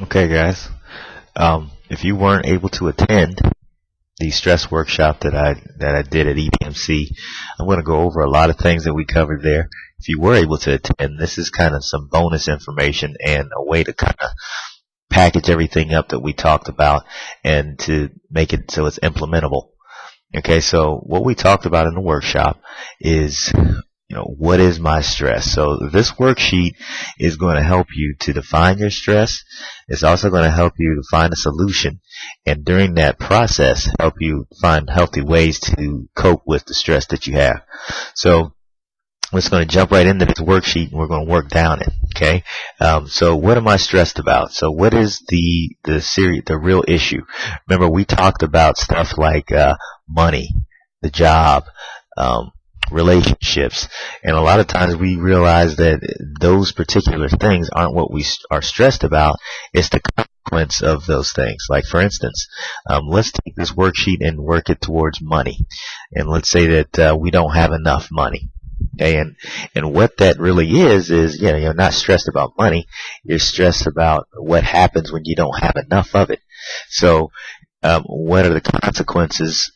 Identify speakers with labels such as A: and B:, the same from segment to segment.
A: Okay, guys. If you weren't able to attend the stress workshop that I did at Edmc, I'm going to go over a lot of things that we covered there. If you were able to attend, this is kind of some bonus information and a way to kind of package everything up that we talked about and to make it so it's implementable. Okay, so what we talked about in the workshop is, what is my stress? So this worksheet is going to help you to define your stress. It's also going to help you to find a solution, and during that process, help you find healthy ways to cope with the stress that you have. So we're just going to jump right into this worksheet, and we're going to work down it. Okay. So what am I stressed about? So what is the real issue? Remember, we talked about stuff like money, the job, relationships, and a lot of times we realize that those particular things aren't what we are stressed about. It's the consequence of those things. Like, for instance, let's take this worksheet and work it towards money, and let's say that we don't have enough money. Okay, and what that really is you're not stressed about money. You're stressed about what happens when you don't have enough of it. So what are the consequences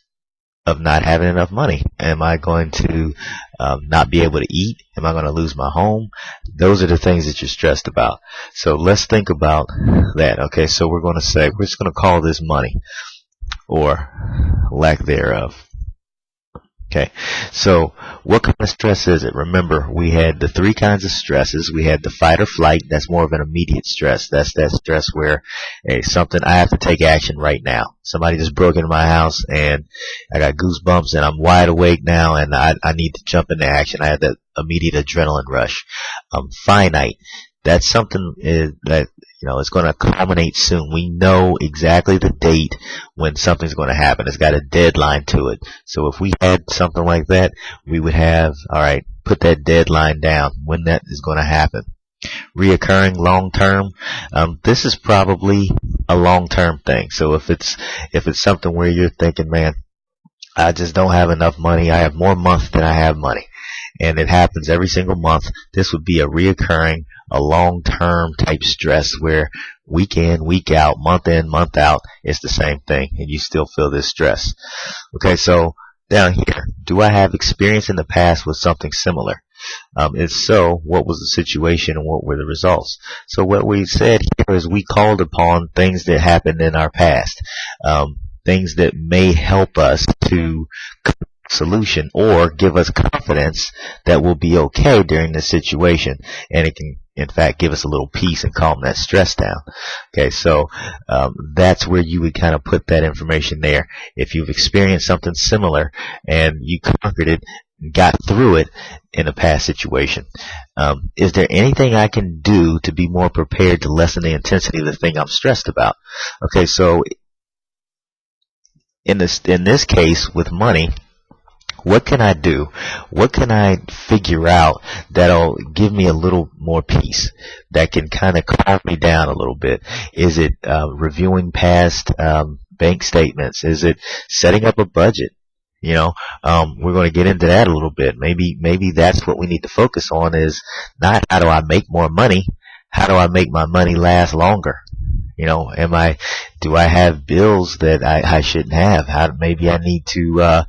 A: of not having enough money? Am I going to not be able to eat? Am I going to lose my home? Those are the things that you're stressed about. So let's think about that. Okay, so we're just going to call this money, or lack thereof. Okay, so what kind of stress is it? Remember, we had the three kinds of stresses. We had the fight or flight. That's more of an immediate stress. That's that stress where, hey, I have to take action right now. Somebody just broke into my house and I got goosebumps and I'm wide awake now and I need to jump into action. I have that immediate adrenaline rush. Finite. That's something that it's going to culminate soon. We know exactly the date when something's going to happen. It's got a deadline to it. So if we had something like that, we would have, all right, put that deadline down when that is going to happen. Reoccurring, long term. This is probably a long term thing. So if it's something where you're thinking, man, I just don't have enough money. I have more month than I have money, and it happens every single month, this would be a reoccurring, a long-term type stress where week in, week out, month in, month out, it's the same thing, and you still feel this stress. Okay, so down here, do I have experience in the past with something similar? If so, what was the situation and what were the results? So what we said here is we called upon things that happened in our past, things that may help us to solution or give us confidence that we'll be okay during this situation, and it can in fact give us a little peace and calm that stress down. Okay, so that's where you would kind of put that information there. If you've experienced something similar and you conquered it, got through it in a past situation, is there anything I can do to be more prepared to lessen the intensity of the thing I'm stressed about? Okay, so in this case with money, what can I do? What can I figure out that'll give me a little more peace, that can kind of calm me down a little bit? Is it reviewing past bank statements? Is it setting up a budget? We're going to get into that a little bit. Maybe that's what we need to focus on, is not how do I make more money, how do I make my money last longer? Do I have bills that I shouldn't have? Maybe I need to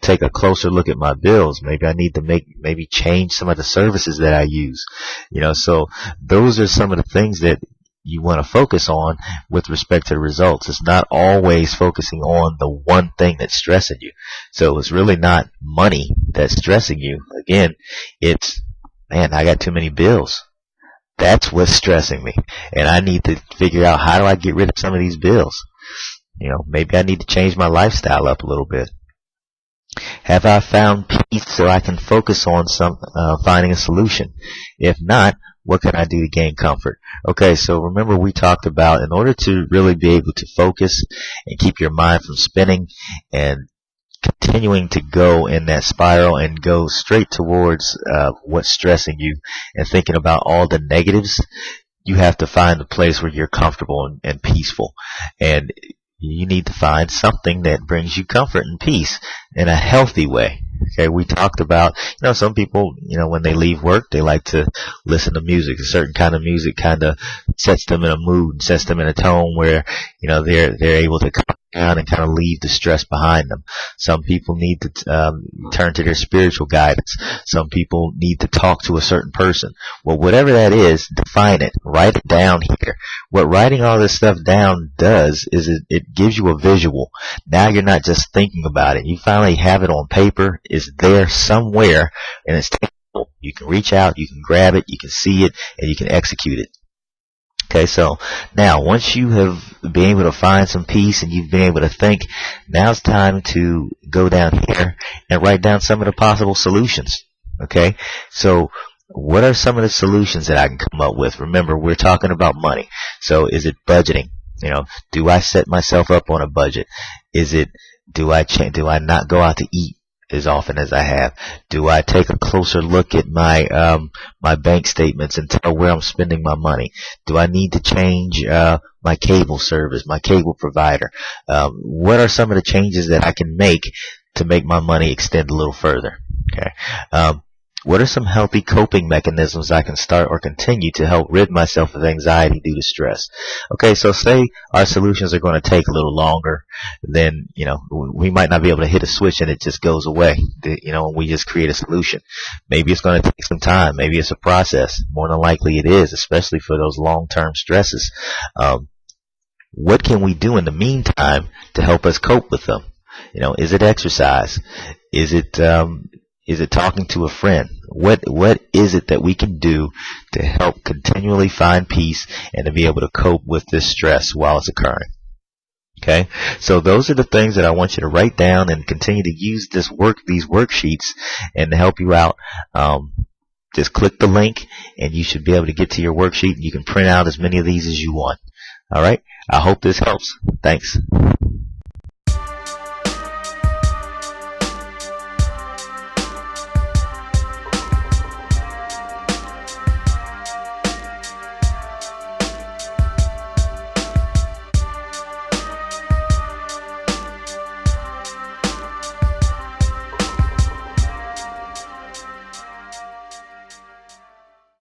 A: take a closer look at my bills. Maybe I need to change some of the services that I use. So those are some of the things that you want to focus on with respect to the results. It's not always focusing on the one thing that's stressing you. So it's really not money that's stressing you. Again, it's, man, I got too many bills. That's what's stressing me. And I need to figure out, how do I get rid of some of these bills? Maybe I need to change my lifestyle up a little bit. Have I found peace so I can focus on finding a solution? If not, what can I do to gain comfort? Okay, so remember we talked about, in order to really be able to focus and keep your mind from spinning and continuing to go in that spiral and go straight towards what's stressing you and thinking about all the negatives, you have to find a place where you're comfortable and peaceful. And you need to find something that brings you comfort and peace in a healthy way. Okay, we talked about, some people, when they leave work, they like to listen to music. A certain kind of music kind of sets them in a mood, sets them in a tone where, they're able to calm down and kind of leave the stress behind them. Some people need to turn to their spiritual guidance. Some people need to talk to a certain person. Well, whatever that is, define it. Write it down here. What writing all this stuff down does is it gives you a visual. Now you're not just thinking about it. You finally have it on paper. It's there somewhere, and it's tangible. You can reach out, you can grab it, you can see it, and you can execute it. Okay, so now once you have been able to find some peace and you've been able to think, now it's time to go down here and write down some of the possible solutions. Okay, so what are some of the solutions that I can come up with? Remember, we're talking about money. So is it budgeting? Do I set myself up on a budget? Is it, do I not go out to eat as often as I have? Do I take a closer look at my my bank statements and tell where I'm spending my money? Do I need to change my cable service, my cable provider? What are some of the changes that I can make to make my money extend a little further? Okay. What are some healthy coping mechanisms I can start or continue to help rid myself of anxiety due to stress? Okay, so say our solutions are going to take a little longer, then, we might not be able to hit a switch and it just goes away, and we just create a solution. Maybe it's going to take some time. Maybe it's a process. More than likely it is, especially for those long-term stresses. What can we do in the meantime to help us cope with them? Is it exercise? Is it talking to a friend? What is it that we can do to help continually find peace and to be able to cope with this stress while it's occurring? Okay, so those are the things that I want you to write down and continue to use these worksheets and to help you out. Just click the link and you should be able to get to your worksheet. You can print out as many of these as you want. All right, I hope this helps. Thanks.